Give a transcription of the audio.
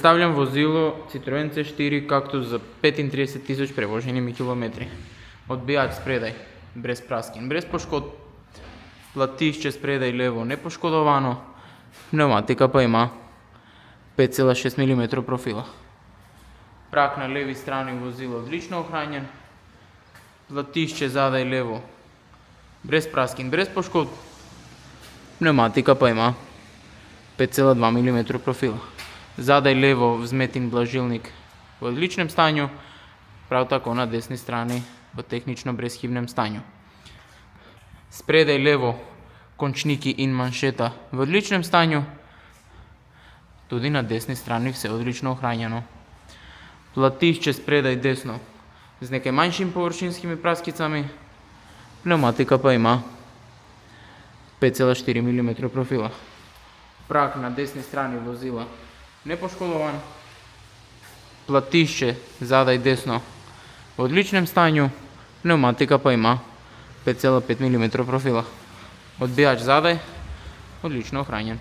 Представljam возило Citroen C4 Cactus за 35 000 превожени ми километри. Odbijač spredaj, brez praskin, brez poškodb. Platišče spredaj levo nepoškodovano. Pneumatika pa ima 5,6 mm profila. Prak na levi strani vozila odlično ohranjen. Platišče zadaj levo brez praskin, brez poškodb. Pneumatika pa ima 5,2 mm profila. Zadaj levo vzmet in blažilnik v odličnem stanju, prav tako na desni strani v tehnično brezhibnem stanju. Spredaj levo končniki in manšeta v odličnem stanju, tudi na desni strani vse odlično ohranjeno. Platišče spredaj desno z nekaj manjšimi površinskimi praskicami, pneumatika pa ima 5,4 mm profila. Prak na desni strani vozila nepoškodovan, platišče zadaj desno v odličnem stanju, pneumatika pa ima 5,5 mm profila. Odbijač zadaj odlično ohranjen.